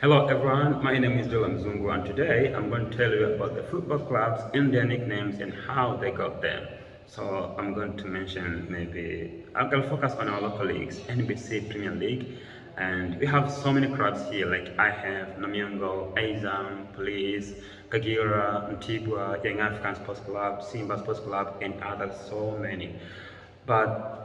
Hello everyone, my name is Dullah Mzungu and today I'm going to tell you about the football clubs and their nicknames and how they got them. So I'm going to mention I'm going to focus on our local leagues, NBC Premier League, and we have so many clubs here like I have Namyongo, Azam, Police, Kagera, Antigua, Young African Sports Club, Simba Sports Club and others, so many. But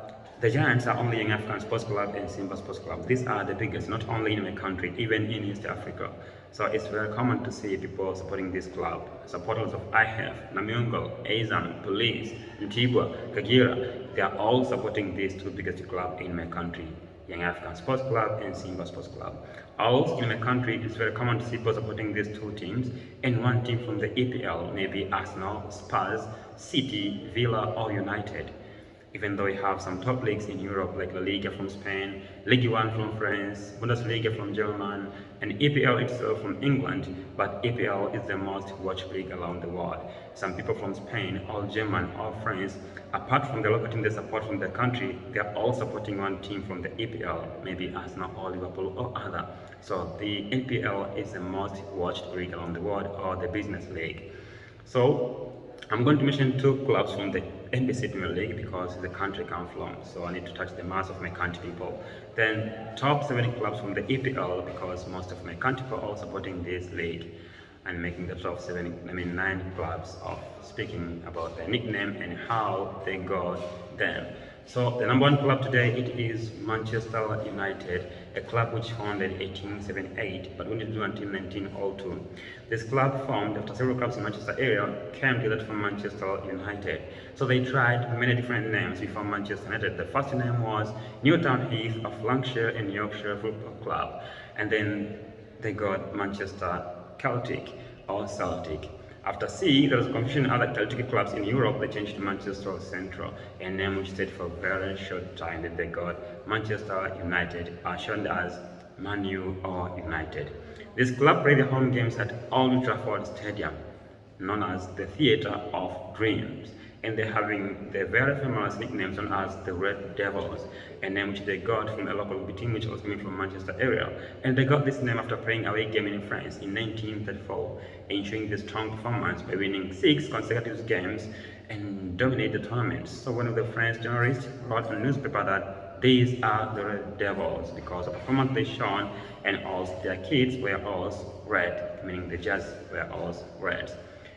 the Giants are only Young African Sports Club and Simba Sports Club. These are the biggest, not only in my country, even in East Africa. So it's very common to see people supporting this club. Supporters of IHF, Namyongo, Azam, Police, Antigua, Kagera, they are all supporting these two biggest clubs in my country. Young African Sports Club and Simba Sports Club. Also in my country, it's very common to see people supporting these two teams and one team from the EPL, maybe Arsenal, Spurs, City, Villa or United. Even though we have some top leagues in Europe like La Liga from Spain, Ligue 1 from France, Bundesliga from Germany, and EPL itself from England, but EPL is the most watched league around the world. Some people from Spain, or German, or France, apart from the local team they support from their country, they are all supporting one team from the EPL, maybe Arsenal or Liverpool or other. So the EPL is the most watched league around the world, or the business league. So I'm going to mention two clubs from the NBC Premier League because the country I come from, so I need to touch the mass of my country people. Then top 7 clubs from the EPL because most of my country people are supporting this league and making the top 9 clubs of speaking about their nickname and how they got them. So the number 1 club today, it is Manchester United, a club which founded in 1878 but only grew until 1902. This club formed after several clubs in Manchester area came together from Manchester United. So they tried many different names before Manchester United. The first name was Newtown Heath of Lancashire and Yorkshire Football Club, and then they got Manchester Celtic or Celtic. After C, there was confusion in other Celtic clubs in Europe. They changed to Manchester Central, a name which stayed for a very short time. Then they got Manchester United, shown as Manu or United. This club played their home games at Old Trafford Stadium, known as the Theatre of Dreams, and they're having the very famous nicknames known as the Red Devils, a name which they got from a local team which was coming from Manchester area. And they got this name after playing away game in France in 1934, ensuring the strong performance by winning 6 consecutive games and dominate the tournament. So one of the French journalists wrote in a newspaper that these are the Red Devils because the performance they shown and also their kids were all red, meaning the jerseys were all red.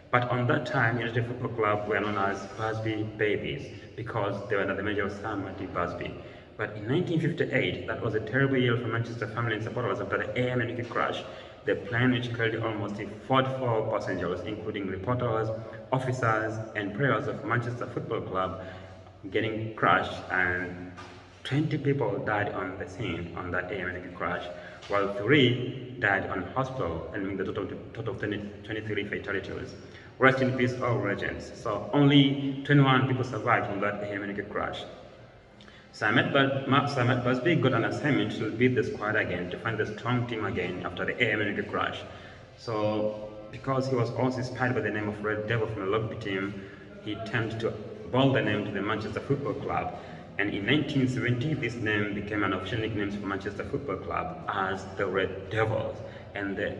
But on that time, United Football Club were known as Busby Babies because they were under the manager of Sir Marty Busby. But in 1958, that was a terrible year for Manchester family and supporters after the AMNK crash. The plane which carried almost 44 passengers, including reporters, officers, and players of Manchester Football Club, getting crashed, and 20 people died on the scene on that AMNK crash, while 3 died on hospital, and the total of 23 fatalities. Rest in peace, all legends. So only 21 people survived from that AMNK crash. Samet Busby got an assignment to beat the squad again, to find the strong team again after the AMNK crash. So because he was also inspired by the name of Red Devil from a rugby team, he attempted to bold the name to the Manchester Football Club. And in 1970, this name became an official nickname for Manchester Football Club as the Red Devils. And the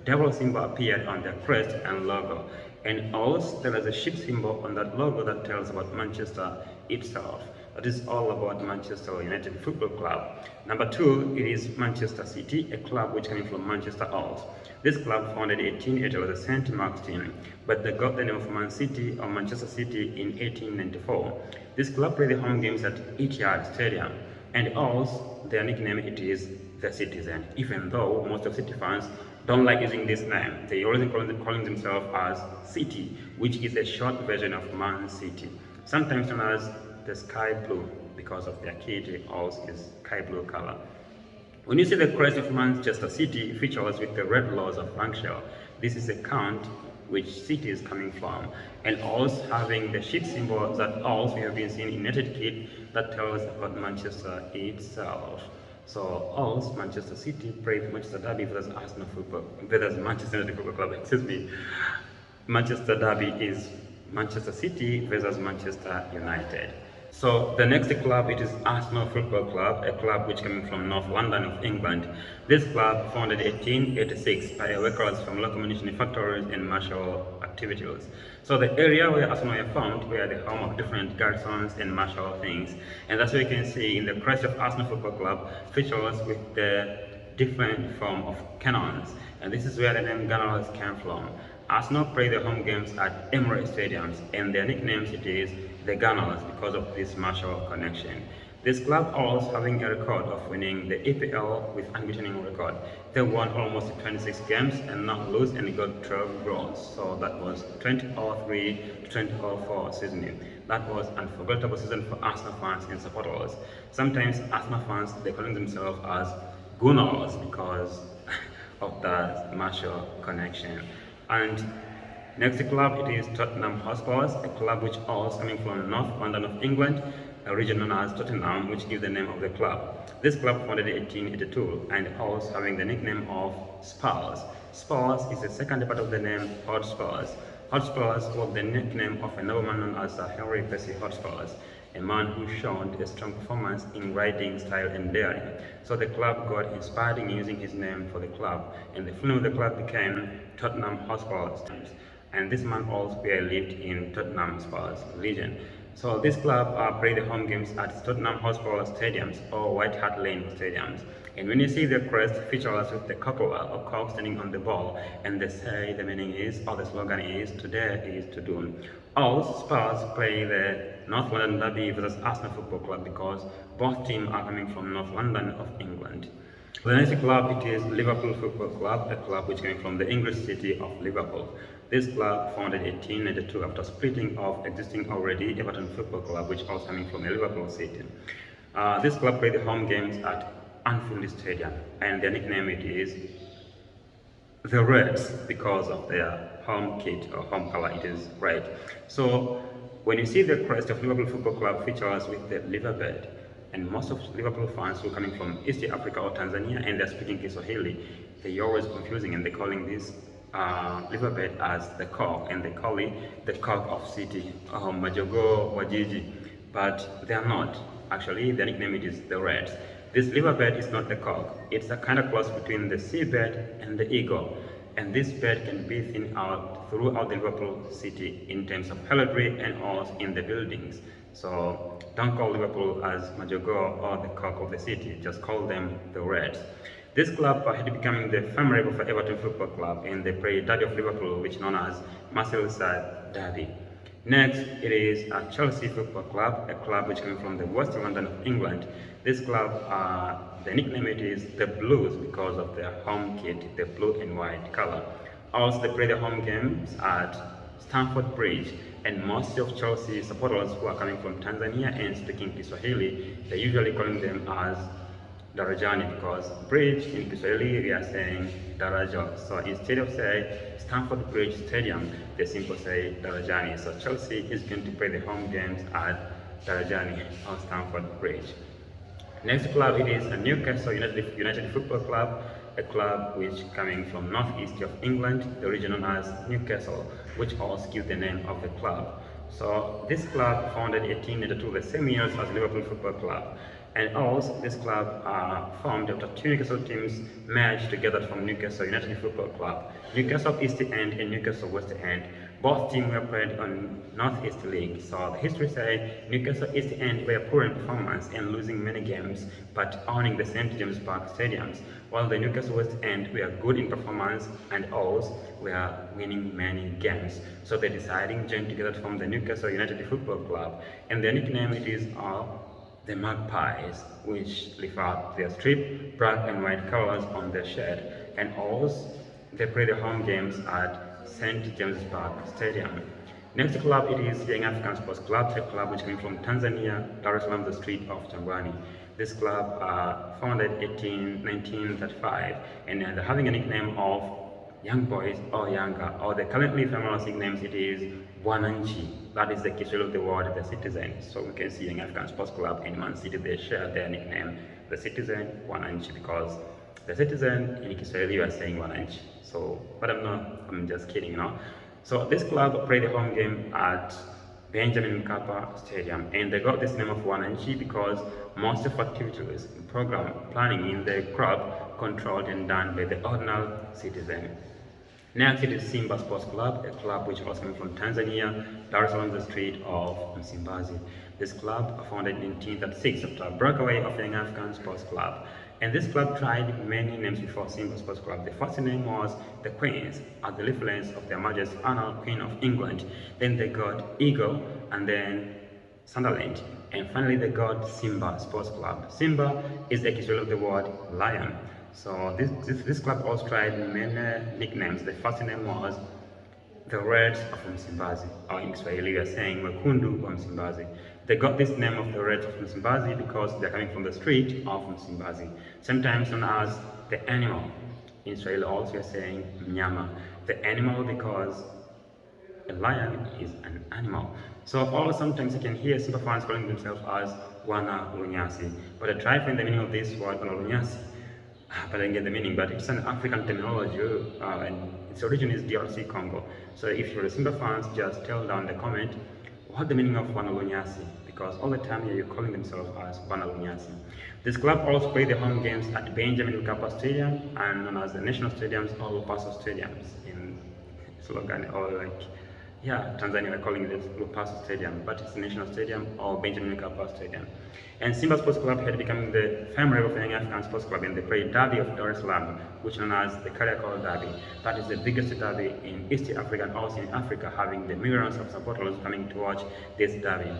devil symbol appeared on their crest and logo. And also there is a sheep symbol on that logo that tells about Manchester itself. That is all about Manchester United Football Club. Number 2, it is Manchester City, a club which came from Manchester also. This club founded in 1880 was a St. Mark's team, but they got the name of Man City or Manchester City in 1894. This club played the home games at Etihad Stadium, and also their nickname it is the Citizen, even though most of City fans don't like using this name. They always calling themselves as City, which is a short version of Man City, sometimes known as the sky blue because of their kit also is sky blue color. When you see the crest of Manchester City features with the red laws of Lancashire, this is a count which city is coming from, and also having the sheep symbol that also we have been seeing in United kit that tells about Manchester itself. So also Manchester City played Manchester Derby versus Arsenal Football versus Manchester United Football Club. Excuse me. Manchester Derby is Manchester City versus Manchester United. So the next club, it is Arsenal Football Club, a club which coming from North London of England. This club founded 1886 by workers from local munition factories and martial activities. So the area where Arsenal were found were the home of different garrisons and martial things. And that's what you can see in the crest of Arsenal Football Club features with the different form of cannons. And this is where the name Gunners came from. Arsenal play their home games at Emirates Stadiums, and their nicknames it is the Gunners because of this martial connection. This club also having a record of winning the EPL with unbeaten record. They won almost 26 games and not lose and got 12 goals. So that was 2003 to 2004 season. That was an unforgettable season for Arsenal fans and supporters. Sometimes Arsenal fans they call themselves as Gunners because of that martial connection. And next club it is Tottenham Hotspur, a club which also coming from North London of England, a region known as Tottenham, which gives the name of the club. This club founded in 1882 and also having the nickname of Spurs. Spurs is the second part of the name Hotspurs. Hotspurs was the nickname of a nobleman known as Henry Percy Hotspurs, a man who showed a strong performance in riding style and daring. So the club got inspired in using his name for the club, and the full name of the club became Tottenham Hotspur. And this man also lived in Tottenham Spurs Legion. So this club play the home games at Tottenham Hotspur Stadiums or White Hart Lane Stadiums. And when you see the crest features with the cupola or cock standing on the ball, and they say the meaning is, or the slogan is, today is to do. Also, Spurs play the North London Derby versus Arsenal Football Club because both teams are coming from North London of England. The next club it is Liverpool Football Club, a club which came from the English city of Liverpool. This club founded in 1892 after splitting off existing already Everton Football Club, which also coming from the Liverpool city. This club played the home games at Anfield Stadium, and their nickname it is the Reds because of their home kit or home color, it is red. So when you see the crest of Liverpool Football Club features with the liver bird, and most of Liverpool fans who are coming from East Africa or Tanzania and they're speaking Kiswahili, they're always confusing and they're calling this liver bird as the cock, and they call it the cock of city, Majogo Wajiji, but they are not. Actually, the nickname it is the Reds. This liver bird is not the cock. It's a kind of cross between the seabird and the eagle. And this bird can be seen out throughout the Liverpool city in terms of heraldry and also in the buildings. So don't call Liverpool as Majogo or the cock of the city, just call them the Reds. This club had becoming the family for Everton Football Club, and they play Derby of Liverpool, which is known as Merseyside Derby. Next, it is Chelsea Football Club, a club which comes from the West London of England. This club, the nickname it is the Blues because of their home kit, the blue and white color. Also, they play their home games at Stamford Bridge, and most of Chelsea supporters who are coming from Tanzania and speaking Kiswahili, they're usually calling them as Darajani because bridge in Kiswahili we are saying Daraja. So instead of saying Stamford Bridge Stadium, they simply say Darajani. So Chelsea is going to play the home games at Darajani or Stamford Bridge. Next club it is a Newcastle United Football Club, a club which coming from northeast of England, the region known as Newcastle, which also gives the name of the club. So this club founded in 1892, the same years as Liverpool Football Club. And also this club formed after two Newcastle teams merged together from Newcastle United Football Club. Newcastle East End and Newcastle West End. Both teams were played on North East League. So the history says Newcastle East End were poor in performance and losing many games, but owning the St. James Park stadiums, while the Newcastle West End were good in performance and also were winning many games. So they decided to join together from the Newcastle United Football Club, and their nickname it is the Magpies, which refer to their strip black and white colors on their shirt, and also they play their home games at St. James Park Stadium. Next club it is Young African Sports Club, a club which came from Tanzania, Dar es Salaam, the street of Jangwani. This club founded in 1935, and they're having a nickname of Young Boys or Younger, or the currently famous nicknames it is Wananchi. That is the Kiswahili of the word, the citizen. So we can see Young African Sports Club in Man City, they share their nickname, the citizen, Wananchi, because the citizen in Kiswahili you are saying Wananchi. So, but I'm just kidding, you know. So this club played the home game at Benjamin Mkapa Stadium, and they got this name of Wananchi because most of activities, program planning in the club controlled and done by the ordinary citizen. Next, it is Simba Sports Club, a club which was coming from Tanzania, Dar es Salaam, the street of Msimbazi. This club, founded in 1936 after a breakaway of Young African Sports Club. And this club tried many names before Simba Sports Club. The first name was the Queens, at the reference of their Majesty Anna, Queen of England. Then they got Eagle, and then Sunderland. And finally, they got Simba Sports Club. Simba is the Kiswahili of the word lion. So this club also tried many nicknames. The first name was the Reds of Msimbazi, or in Kiswahili we are saying Wekundu wa Msimbazi. They got this name of the Reds of Msimbazi because they're coming from the street of Msimbazi, sometimes known as the animal. In Swahili also we are saying mnyama, the animal, because a lion is an animal. So all sometimes you can hear Simba fans calling themselves as Wana Lunyasi. But I try to find the meaning of this word Wana Lunyasi, but I didn't get the meaning. But it's an African terminology, and its origin is DRC Congo. So if you're a Simba fans, just tell down the comment what the meaning of Wana Lunyasi, because all the time you're calling themselves as Wana Lunyasi. This club also play the home games at Benjamin Mkapa Stadium, and known as the National Stadiums or Lupaso Stadiums in slogan, or like, yeah, Tanzania we're calling it Lupaso Stadium, but it's the National Stadium or Benjamin Mkapa Stadium. And Simba Sports Club had become the family of the Young African Sports Club, and they played Derby of Dar es Salaam, which is known as the Kariakoo Derby. That is the biggest derby in East Africa and also in Africa, having the millions of supporters coming to watch this derby.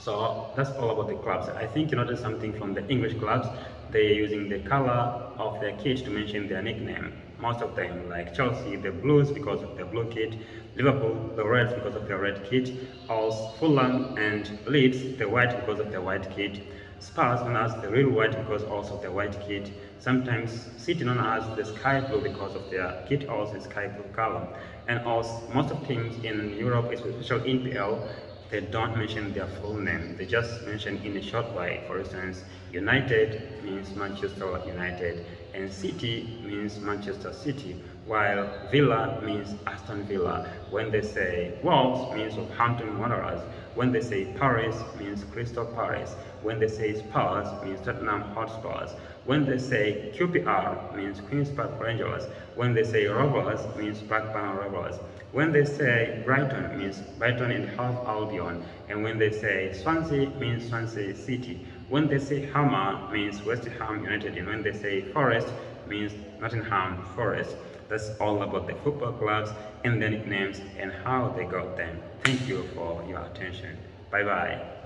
So that's all about the clubs. I think you noticed something from the English clubs. They're using the color of their kit to mention their nickname. Most of them, like Chelsea, the blues because of their blue kit, Liverpool, the reds because of their red kit, also Fulham and Leeds, the white because of their white kit, Spurs known as the real white because also of their white kit, sometimes City known as the sky blue because of their kit also sky blue color. And also most of teams in Europe, especially in PL, they don't mention their full name. They just mention in a short way. For instance, United means Manchester United, and City means Manchester City, while Villa means Aston Villa. When they say Wolves means Southampton Wanderers. When they say Paris means Crystal Palace. When they say Spurs means Tottenham Hotspurs. When they say QPR means Queen's Park Rangers. When they say Rovers means Blackburn Rovers. When they say Brighton means Brighton and Hove Albion. And when they say Swansea means Swansea City. When they say Hammer means West Ham United. And when they say Forest means Nottingham Forest. That's all about the football clubs and their nicknames and how they got them. Thank you for your attention. Bye bye.